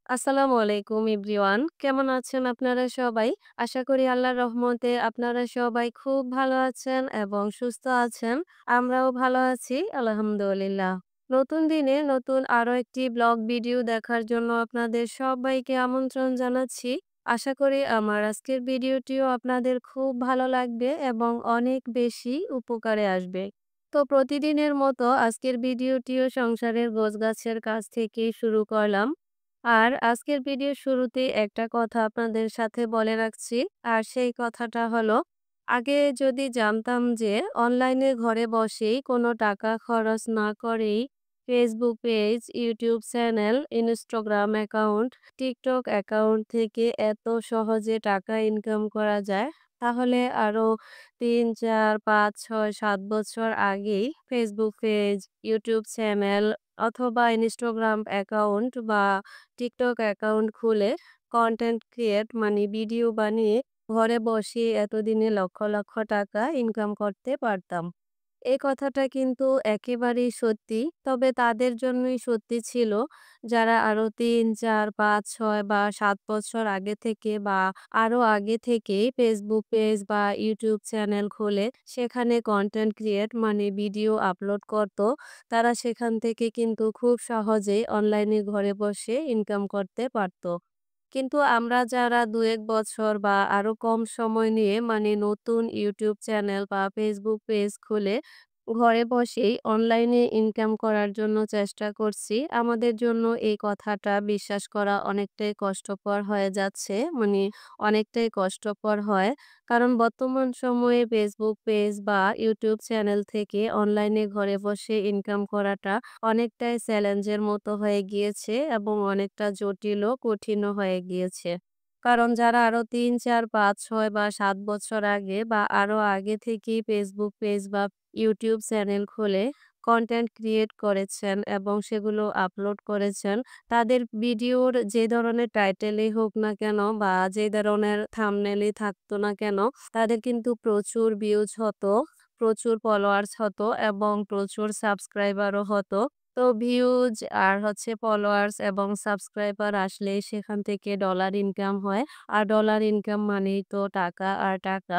আসসালামু আলাইকুম এভরিওয়ান। কেমন আছেন আপনারা সবাই? আশা করি আল্লাহর রহমতে আপনারা সবাই খুব ভালো আছেন এবং সুস্থ আছেন। আমরাও ভালো আছি আলহামদুলিল্লাহ। নতুন দিনে নতুন আরো একটি ব্লগ ভিডিও দেখার জন্য আপনাদের সবাইকে আমন্ত্রণ জানাচ্ছি। আশা করি আমার আজকের ভিডিওটিও আপনাদের খুব ভালো লাগবে এবং অনেক বেশি উপকারে আসবে। তো প্রতিদিনের মতো আজকের ভিডিওটিও সংসারের গোছগাছের কাজ থেকেই শুরু করলাম। আর আজকের ভিডিওর শুরুতেই একটা কথা আপনাদের সাথে বলে রাখছি। আর সেই কথাটা হলো, আগে যদি জানতাম যে অনলাইনে ঘরে বসেই কোনো টাকা খরচ না করেই Facebook page, YouTube channel, Instagram account, TikTok account থেকে এত সহজে টাকা ইনকাম করা যায়, তাহলে আরো ৩, ৪, ৫, ৬, ৭ বছর আগেই ফেসবুক পেজ, ইউটিউব চ্যানেল অথবা ইনস্টাগ্রাম অ্যাকাউন্ট বা টিকটক অ্যাকাউন্ট খুলে কনটেন্ট ক্রিয়েট মানে ভিডিও বানিয়ে ঘরে বসে এতদিনে লক্ষ লক্ষ টাকা ইনকাম করতে পারতাম। এই কথাটা কিন্তু একেবারেই সত্যি। তবে তাদের জন্যই সত্যি ছিল যারা আরো ৩, ৪, ৫, ৬ বা ৭ বছর আগে থেকে বা আরো আগে থেকেই ফেসবুক পেজ বা ইউটিউব চ্যানেল খুলে সেখানে কনটেন্ট ক্রিয়েট মানে ভিডিও আপলোড করত। তারা সেখান থেকে কিন্তু খুব সহজেই অনলাইনে ঘরে বসে ইনকাম করতে পারত। কিন্তু আমরা যারা ২-১ বছর বা আরো কম সময় নিয়ে মানে নতুন ইউটিউব চ্যানেল বা ফেসবুক পেজ খুলে ঘরে বসেই অনলাইনে ইনকাম করার জন্য চেষ্টা করছি, আমাদের জন্য এই কথাটা বিশ্বাস করা অনেকটাই কষ্টকর হয়ে যাচ্ছে। মানে অনেকটাই কষ্টকর হয়। কারণ বর্তমান সময়ে ফেসবুক পেজ বা ইউটিউব চ্যানেল থেকে অনলাইনে ঘরে বসে ইনকাম করাটা অনেকটাই চ্যালেঞ্জের মতো হয়ে গিয়েছে এবং অনেকটা জটিল ও কঠিনও হয়ে গিয়েছে। কারণ যারা আরো ৩, ৪, ৫, ৬ বা ৭ বছর আগে বা আরো আগে থেকেই ফেসবুক পেজ বা ইউটিউব চ্যানেল খুলে কনটেন্ট ক্রিয়েট করেছেন এবং সেগুলো আপলোড করেছেন, তাদের ভিডিওর যে ধরনের টাইটেলই হোক না কেন বা যে ধরনের থাম্বনেলই থাকতো না কেন, তাদের কিন্তু প্রচুর ভিউজ হতো, প্রচুর ফলোয়ার্স হতো এবং প্রচুর সাবস্ক্রাইবারও হতো। তো ভিউজ আর হচ্ছে ফলোয়ার্স এবং সাবস্ক্রাইবার আসলেই সেখান থেকে ডলার ইনকাম হয়। আর ডলার ইনকাম মানেই তো টাকা আর টাকা।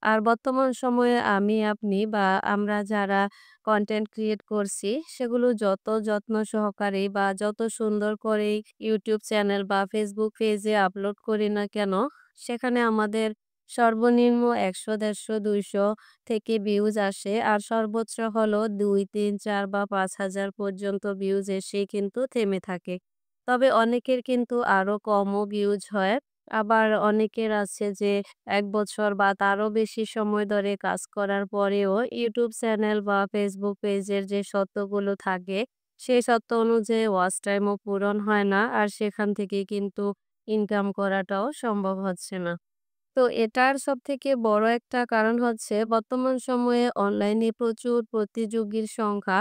আর বর্তমান সময়ে আমি আপনি বা আমরা যারা কনটেন্ট ক্রিয়েট করছি সেগুলো যত যত্ন সহকারেই বা যত সুন্দর করেই ইউটিউব চ্যানেল বা ফেসবুক পেজে আপলোড করি না কেন, সেখানে আমাদের সর্বনিম্ন ১০০, ১৫০, ২০০ থেকে ভিউজ আসে। আর সর্বোচ্চ হলো ২, ৩, ৪ বা ৫,০০০ পর্যন্ত ভিউজ এসেই কিন্তু থেমে থাকে। তবে অনেকের কিন্তু আরো কমও ভিউজ হয়। আবার অনেকের আছে যে ১ বছর বা তারও বেশি সময় ধরে কাজ করার পরেও ইউটিউব চ্যানেল বা ফেসবুক পেজের যে শর্তগুলো থাকে, সেই শর্ত অনুযায়ী ওয়াচ টাইমও পূরণ হয় না। আর সেখান থেকে কিন্তু ইনকাম করাটাও সম্ভব হচ্ছে না। তো এটার সবথেকে বড় একটা কারণ হচ্ছে বর্তমান সময়ে অনলাইনে প্রচুর প্রতিযোগীর সংখ্যা।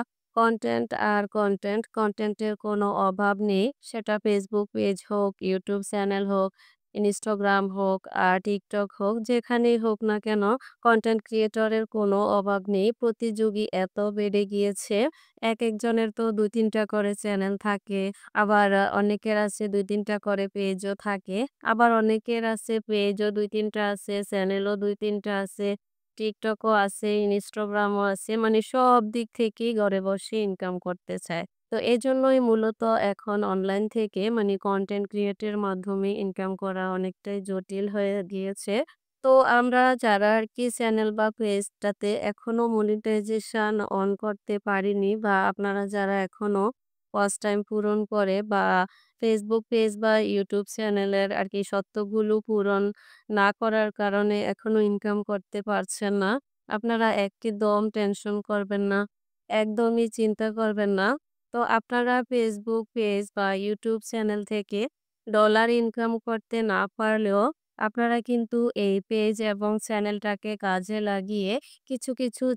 কনটেন্টের কোনো অভাব নেই। সেটা ফেসবুক পেজ হোক, ইউটিউব চ্যানেল হোক, ইনস্টাগ্রাম হোক আর টিকটক হোক, যেখানেই হোক না কেন কনটেন্ট ক্রিয়েটরের কোনো অভাব নেই। প্রতিযোগী এত বেড়ে গিয়েছে। একেকজনের তো ২-৩ টা করে চ্যানেল থাকে। আবার অনেকের আছে ২-৩ টা করে পেজও থাকে। আবার অনেকের আছে পেজও ২-৩ টা আছে, চ্যানেলও ২-৩ টা আছে, টিকটকও আছে, ইনস্টাগ্রামও আছে। মানে সব দিক থেকেই ঘরে বসে ইনকাম করতে চায়। তো এজন্যই মূলত এখন অনলাইন থেকে মানে কনটেন্ট ক্রিয়েটের মাধ্যমে ইনকাম করা অনেকটাই জটিল হয়ে গিয়েছে। তো আমরা যারা আরকি চ্যানেল বা পেজটাতে এখনো মনিটাইজেশন অন করতে পারিনি বা আপনারা যারা এখনো ওয়াচ টাইম পূরণ করে বা ফেসবুক পেজ বা ইউটিউব চ্যানেলের আরকি শর্তগুলো পূরণ না করার কারণে এখনো ইনকাম করতে পারছেন না, আপনারা একদম টেনশন করবেন না। একদমই চিন্তা করবেন না। তো আপনারা ফেসবুক পেজ বা ইউটিউব চ্যানেল থেকে ডলার ইনকাম করতে না পারলেও আপনারা কিন্তু এই পেজ এবং চ্যানেলটাকে কাজে লাগিয়ে কিছু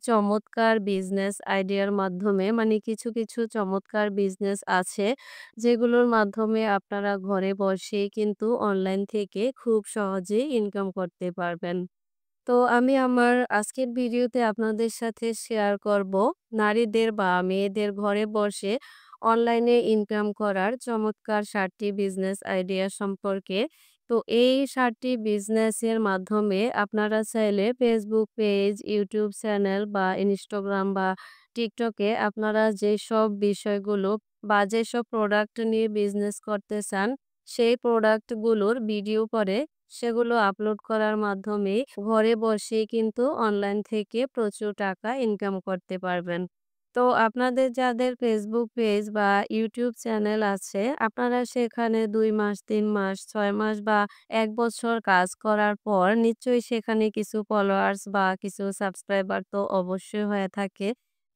চমৎকার বিজনেস আইডিয়ার মাধ্যমে মানে কিছু চমৎকার বিজনেস আছে যেগুলোর মাধ্যমে আপনারা ঘরে বসেই কিন্তু অনলাইন থেকে খুব সহজেই ইনকাম করতে পারবেন। তো আমি আমার আজকের ভিডিওতে আপনাদের সাথে শেয়ার করব নারীদের বা মেয়েদের ঘরে বসে অনলাইনে ইনকাম করার চমৎকার ৭টি বিজনেস আইডিয়া সম্পর্কে। তো এই ৭টি বিজনেসের মাধ্যমে আপনারা চাইলে Facebook পেজ, YouTube চ্যানেল বা Instagram বা TikTok এ আপনারা যেসব বিষয়গুলো বা যেসব প্রোডাক্ট নিয়ে বিজনেস করতে চান, সেই প্রোডাক্টগুলোর ভিডিও করে সেগুলো আপলোড করার মাধ্যমে ঘরে বসেই কিন্তু অনলাইন থেকে প্রচুর টাকা ইনকাম করতে পারবেন। তো আপনাদের যাদের Facebook পেজ বা YouTube চ্যানেল আছে, আপনারা সেখানে ২ মাস, ৩ মাস, ৬ মাস বা ১ বছর কাজ করার পর নিশ্চয়ই সেখানে কিছু ফলোয়ার্স বা কিছু সাবস্ক্রাইবার তো অবশ্যই হয়ে থাকে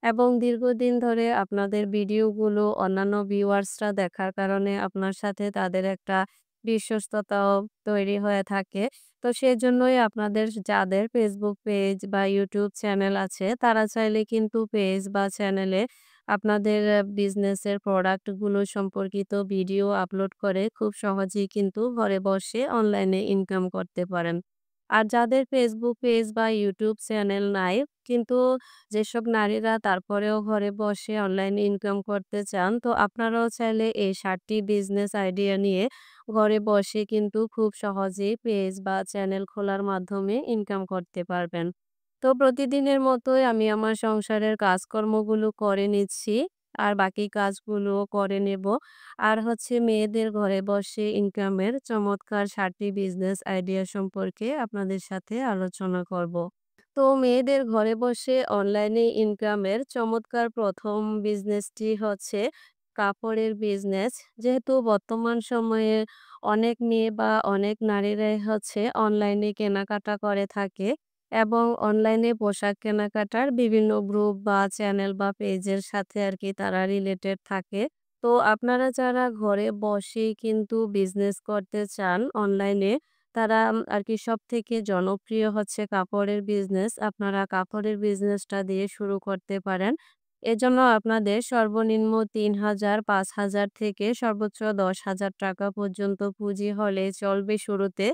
এবং দীর্ঘদিন ধরে আপনাদের ভিডিওগুলো অন্যান্য ভিউয়ার্সরা দেখার কারণে আপনার সাথে তাদের একটা বিশ্বস্ততাও তৈরি হয়ে থাকে। তো সেজন্যই আপনাদের যাদের Facebook পেজ বা YouTube চ্যানেল আছে, তারা চাইলে কিন্তু পেজ বা চ্যানেলে আপনাদের বিজনেসের প্রোডাক্টগুলো সম্পর্কিত ভিডিও আপলোড করে খুব সহজেই কিন্তু ঘরে বসে অনলাইনে ইনকাম করতে পারেন। আর যাদের Facebook পেজ বা YouTube চ্যানেল নাই, কিন্তু যেসব নারীরা তারপরেও ঘরে বসে অনলাইনে ইনকাম করতে চান, তো আপনারাও চাইলে এই ৭টি বিজনেস আইডিয়া নিয়ে ঘরে বসে কিন্তু খুব সহজেই পেজ বা চ্যানেল খোলার মাধ্যমে ইনকাম করতে পারবেন। তো প্রতিদিনের মতোই আমি আমার সংসারের কাজকর্মগুলো করে নিচ্ছি। আর বাকি কাজগুলোও করে নেব। আর হচ্ছে মেয়েদের ঘরে বসে ইনকামের চমৎকার ৭টি বিজনেস আইডিয়া সম্পর্কে আপনাদের সাথে আলোচনা করব। তো মেয়েদের ঘরে বসে অনলাইনে ইনকামের চমৎকার ১ম বিজনেসটি হচ্ছে কাপড়ের বিজনেস। যেহেতু বর্তমান সময়ে অনেক মেয়ে বা অনেক নারীরাই হচ্ছে অনলাইনে কেনাকাটা করে থাকে এবং অনলাইনে পোশাক কেনাকাটার বিভিন্ন গ্রুপ বা চ্যানেল বা পেজের সাথে আরকি তারা রিলেটেড থাকে। তো আপনারা যারা ঘরে বসেই কিন্তু বিজনেস করতে চান অনলাইনে, তারা আরকি সবথেকে জনপ্রিয় হচ্ছে কাপড়ের বিজনেস। আপনারা কাপড়ের বিজনেসটা দিয়ে শুরু করতে পারেন। এজন্য আপনাদের সর্বনিম্ন ৩,০০০, ৫,০০০ থেকে সর্বোচ্চ ৳১০,০০০ পর্যন্ত পুঁজি হলেই চলবে শুরুতে।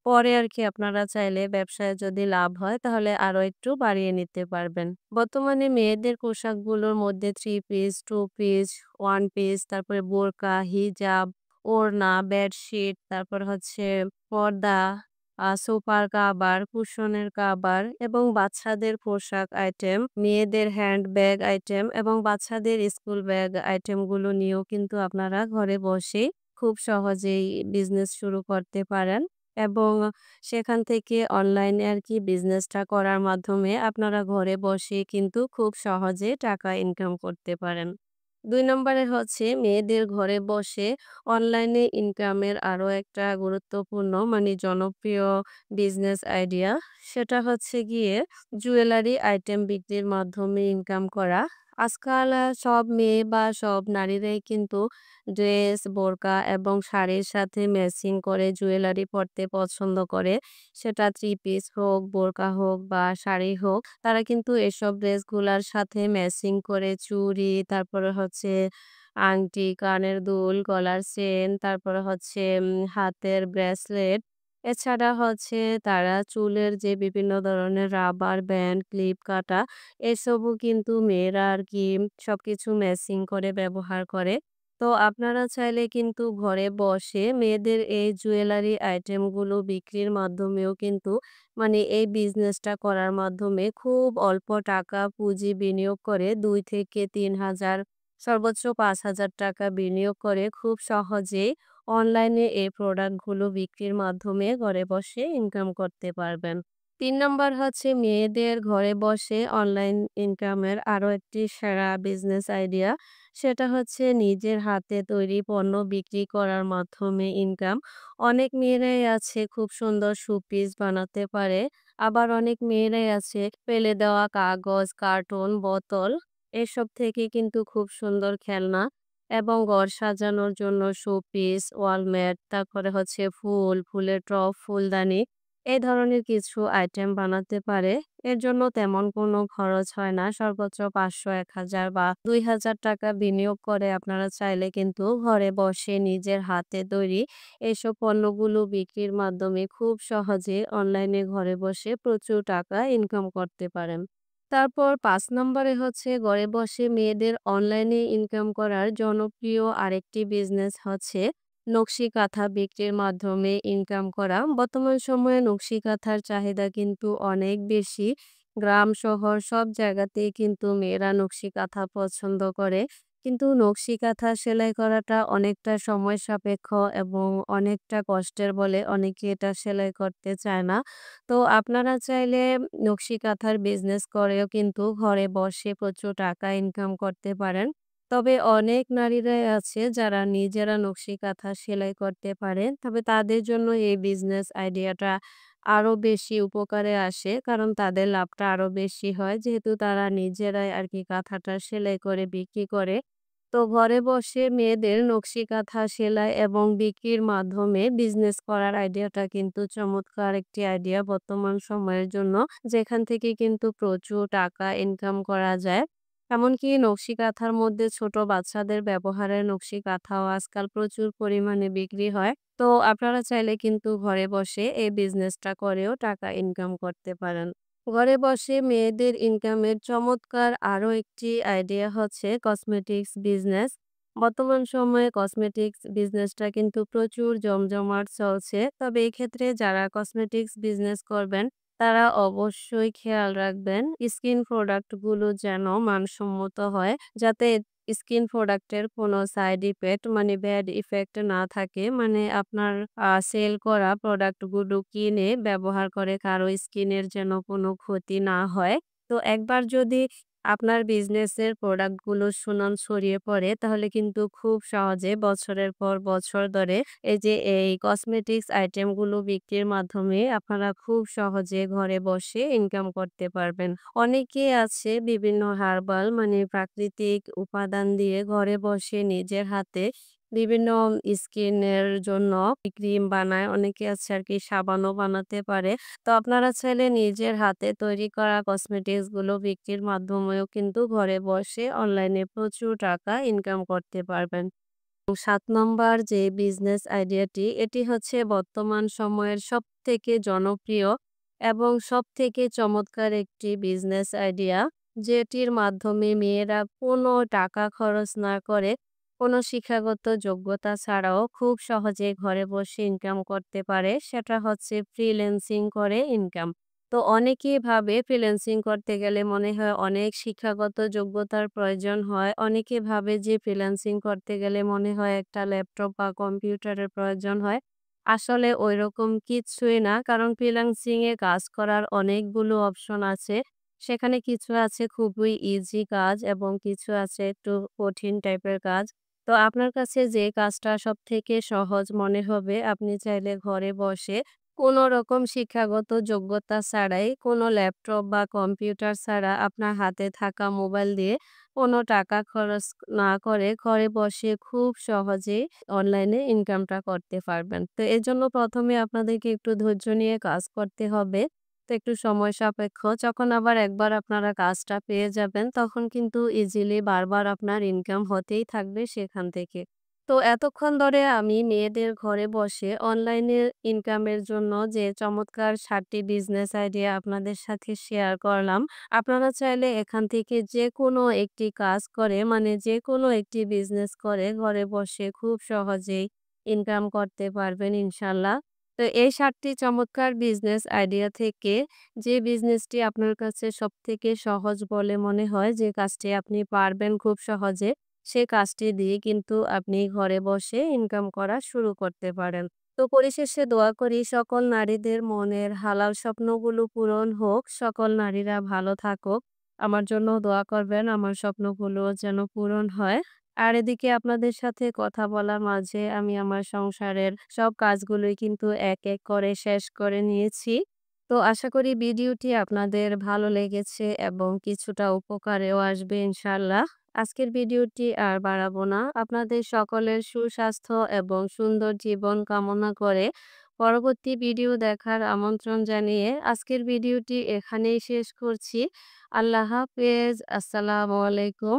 পরে আরকি আপনারা চাইলে ব্যবসায় যদি লাভ হয় তাহলে আরো একটু বাড়িয়ে নিতে পারবেন। বর্তমানে মেয়েদের পোশাকগুলোর মধ্যে 3 পিস, 2 পিস, 1 পিস, তারপরে বোরকা, হিজাব, ওড়না, বেডশিট, তারপর হচ্ছে পর্দা, সোফার কাভার, কুশনের কাভার এবং বাচ্চাদের পোশাক আইটেম, মেয়েদের হ্যান্ডব্যাগ আইটেম এবং বাচ্চাদের স্কুল ব্যাগ আইটেমগুলো নিয়েও কিন্তু আপনারা ঘরে বসেই খুব সহজেই বিজনেস শুরু করতে পারেন এবং সেখান থেকে অনলাইনে আরকি বিজনেসটা করার মাধ্যমে আপনারা ঘরে বসে কিন্তু খুব সহজে টাকা ইনকাম করতে পারেন। ২ নম্বরে হচ্ছে মেয়েদের ঘরে বসে অনলাইনে ইনকামের আরো একটা গুরুত্বপূর্ণ মানে জনপ্রিয় বিজনেস আইডিয়া। সেটা হচ্ছে গিয়ে জুয়েলারি আইটেম বিক্রির মাধ্যমে ইনকাম করা। আজকাল সব মেয়ে বা সব নারীরাই কিন্তু ড্রেস, বোরকা এবং শাড়ির সাথে ম্যাচিং করে জুয়েলারি পরতে পছন্দ করে। সেটা 3 পিস হোক, বোরকা হোক বা শাড়ি হোক। তারা কিন্তু এসব ড্রেসগুলার সাথে ম্যাচিং করে চুড়ি, তারপরে হচ্ছে আংটি, কানের দুল, গলার চেন, তারপরে হচ্ছে হাতের ব্রেসলেট। এছাড়া হচ্ছে তারা চুলের যে বিভিন্ন ধরনের রাবার ব্যান্ড, ক্লিপ কাটা এসবও কিন্তু মেয়েরা আরকি সবকিছু ম্যাচিং করে ব্যবহার করে। তো আপনারা চাইলে কিন্তু ঘরে বসে মেয়েদের এই জুয়েলারি আইটেমগুলো বিক্রির মাধ্যমেও কিন্তু মানে এই বিজনেসটা করার মাধ্যমে খুব অল্প টাকা পুঁজি বিনিয়োগ করে ২ থেকে ৩,০০০ সর্বোচ্চ ৳৫,০০০ বিনিয়োগ করে খুব সহজেই অনলাইনে এই প্রোডাক্টগুলো বিক্রির মাধ্যমে ঘরে বসে ইনকাম করতে পারবেন। ৩ নম্বর হচ্ছে মেয়েদের ঘরে বসে অনলাইন ইনকামের আরো একটি সেরা বিজনেস আইডিয়া। সেটা হচ্ছে নিজের হাতে তৈরি পণ্য বিক্রি করার মাধ্যমে ইনকাম। অনেক মেয়েরাই আছে খুব সুন্দর শোপিস বানাতে পারে। আবার অনেক মেয়েরাই আছে ফেলে দেওয়া কাগজ, কার্টুন, বোতল এসব থেকে কিন্তু খুব সুন্দর খেলনা এবং ঘর সাজানোর জন্য শোপিস, ওয়ালম্যাট, তারপরে হচ্ছে ফুল, ফুলের টব, ফুলদানি এই ধরনের কিছু আইটেম বানাতে পারে। এর জন্য তেমন কোনো খরচ হয় না। সর্বোচ্চ ৫০০, ১,০০০ বা ৳২,০০০ বিনিয়োগ করে আপনারা চাইলে কিন্তু ঘরে বসে নিজের হাতে তৈরি এসব পণ্যগুলো বিক্রির মাধ্যমে খুব সহজে অনলাইনে ঘরে বসে প্রচুর টাকা ইনকাম করতে পারেন। তারপর ৫ নম্বরে হচ্ছে ঘরে বসে মেয়েদের অনলাইনে ইনকাম করার জনপ্রিয় আরেকটি বিজনেস হচ্ছে নকশি কাঁথা বিক্রির মাধ্যমে ইনকাম করা। বর্তমান সময়ে নকশি কাঁথার চাহিদা কিন্তু অনেক বেশি। গ্রাম শহর সব জায়গাতেই কিন্তু মেয়েরা নকশি কাঁথা পছন্দ করে। কিন্তু নকশি কাঁথা সেলাই করাটা অনেকটা সময় সাপেক্ষ এবং অনেকটা কষ্টের বলে অনেকে এটা সেলাই করতে চায় না। তো আপনারা চাইলে নকশি কাঁথার বিজনেস করেও কিন্তু ঘরে বসে প্রচুর টাকা ইনকাম করতে পারেন। তবে অনেক নারীরাই আছে যারা নিজেরা নকশি কাঁথা সেলাই করতে পারে। তবে তাদের জন্য এই বিজনেস আইডিয়াটা আরো বেশি উপকারে আসে। কারণ তাদের লাভটা আরো বেশি হয়। যেহেতু তারা নিজেরাই আরকি কাঁথাটা সেলাই করে বিক্রি করে। তো ঘরে বসে মেয়েদের নকশি কাঁথা সেলাই এবং বিক্রির মাধ্যমে বিজনেস করার আইডিয়াটা কিন্তু চমৎকার একটি আইডিয়া বর্তমান সময়ের জন্য। যেখান থেকে কিন্তু প্রচুর টাকা ইনকাম করা যায়। এমনকি নকশি কাঁথার মধ্যে ছোট বাচ্চাদের ব্যবহারের নকশি কাঁথাও আজকাল প্রচুর পরিমাণে বিক্রি হয়। তো আপনারা চাইলে কিন্তু ঘরে বসে এই বিজনেসটা করেও টাকা ইনকাম করতে পারেন। ঘরে বসে মেয়েদের ইনকামের চমৎকার আরো একটি আইডিয়া হচ্ছে কসমেটিক্স বিজনেস। বর্তমান সময়ে কসমেটিক্স বিজনেসটা কিন্তু প্রচুর জমজমাট চলছে। তবে এক্ষেত্রে যারা কসমেটিক্স বিজনেস করবেন তারা অবশ্যই খেয়াল রাখবেন স্কিন প্রোডাক্ট গুলো যেন মানসম্মত হয়। যাতে স্কিন প্রোডাক্টের কোনো সাইড ইফেক্ট মানে ব্যাড ইফেক্ট না থাকে। মানে আপনার সেল করা প্রোডাক্ট গুলো কিনে ব্যবহার করে কারো স্কিনের যেন কোনো ক্ষতি না হয়। তো একবার যদি আপনার বিজনেসের প্রোডাক্ট গুলো সুনাম ছড়িয়ে পড়ে তাহলে কিন্তু খুব সহজে বছরের পর বছর ধরে এই যে এই কসমেটিক্স আইটেম গুলো বিক্রির মাধ্যমে আপনারা খুব সহজে ঘরে বসে ইনকাম করতে পারবেন। অনেকেই আছে বিভিন্ন হার্বাল মানে প্রাকৃতিক উপাদান দিয়ে ঘরে বসে নিজের হাতে বিভিন্ন স্কিনের জন্য ক্রিম বানায়। অনেকে আছে আরকি সাবানও বানাতে পারে। তো আপনারা চাইলে নিজের হাতে তৈরি করা কসমেটিক্স গুলো বিক্রির মাধ্যমেও কিন্তু ঘরে বসে অনলাইনে প্রচুর টাকা ইনকাম করতে পারবেন। ৭ নম্বর যে বিজনেস আইডিয়াটি এটি হচ্ছে বর্তমান সময়ের সবথেকে জনপ্রিয় এবং সবথেকে চমৎকার একটি বিজনেস আইডিয়া যেটির মাধ্যমে মেয়েরা কোনো টাকা খরচ না করে কোনো শিক্ষাগত যোগ্যতা ছাড়াও খুব সহজে ঘরে বসে ইনকাম করতে পারে সেটা হচ্ছে ফ্রিল্যান্সিং করে ইনকাম। তো অনেকেই ভাবে ফ্রিল্যান্সিং করতে গেলে মনে হয় অনেক শিক্ষাগত যোগ্যতার প্রয়োজন হয়। অনেকে ভাবে যে ফ্রিল্যান্সিং করতে গেলে মনে হয় একটা ল্যাপটপ বা কম্পিউটারের প্রয়োজন হয়। আসলে ঐরকম কিচ্ছুই না। কারণ ফ্রিল্যান্সিং এ কাজ করার অনেকগুলো অপশন আছে। সেখানে কিছু আছে খুবই ইজি কাজ এবং কিছু আছে একটু কঠিন টাইপের কাজ। তো আপনার কাছে যে কাজটা সবথেকে সহজ মনে হবে আপনি চাইলে ঘরে বসে কোনো রকম শিক্ষাগত যোগ্যতা ছাড়াই কোনো ল্যাপটপ বা কম্পিউটার ছাড়া আপনার হাতে থাকা মোবাইল দিয়ে কোনো টাকা খরচ না করে ঘরে বসে খুব সহজেই অনলাইনে ইনকামটা করতে পারবেন। তো এজন্য ১ম এ আপনাদেরকে একটু ধৈর্য নিয়ে কাজ করতে হবে। তো একটু সময় সাপেক্ষ। যখন আবার একবার আপনারা কাজটা পেয়ে যাবেন তখন কিন্তু ইজিলি বারবার আপনার ইনকাম হতেই থাকবে সেখান থেকে। তো এতক্ষণ ধরে আমি মেয়েদের ঘরে বসে অনলাইনে ইনকামের জন্য যে চমৎকার ৭টি বিজনেস আইডিয়া আপনাদের সাথে শেয়ার করলাম। আপনারা চাইলে এখান থেকে যেকোনো একটি কাজ করে মানে যেকোনো একটি বিজনেস করে ঘরে বসে খুব সহজেই ইনকাম করতে পারবেন ইনশাল্লাহ। তো এই ৭টি চমৎকার বিজনেস আইডিয়া থেকে যে বিজনেসটি আপনার কাছে সবথেকে সহজ বলে মনে হয়, যে কাজটি আপনি পারবেন খুব সহজে সে কাজটি দিয়ে কিন্তু আপনি ঘরে বসে ইনকাম করা শুরু করতে পারেন। তো পরিশেষে দোয়া করি সকল নারীদের মনের হালাল স্বপ্নগুলো পূরণ হোক। সকল নারীরা ভালো থাকুক। আমার জন্য দোয়া করবেন আমার স্বপ্নগুলো যেন পূরণ হয়। আর এদিকে আপনাদের সাথে কথা বলার মাঝে আমি আমার সংসারের সব কাজগুলোই কিন্তু এক, এক করে শেষ করে নিয়েছি। তো আশা করি ভিডিওটি আপনাদের ভালো লেগেছে এবং কিছুটা উপকারেও আসবে ইনশাআল্লাহ। আজকের ভিডিওটি আর বাড়াবো না। আপনাদের সকলের সুস্বাস্থ্য এবং সুন্দর জীবন কামনা করে পরবর্তী ভিডিও দেখার আমন্ত্রণ জানিয়ে আজকের ভিডিওটি এখানেই শেষ করছি। আল্লাহ হাফেজ। আসসালামু আলাইকুম।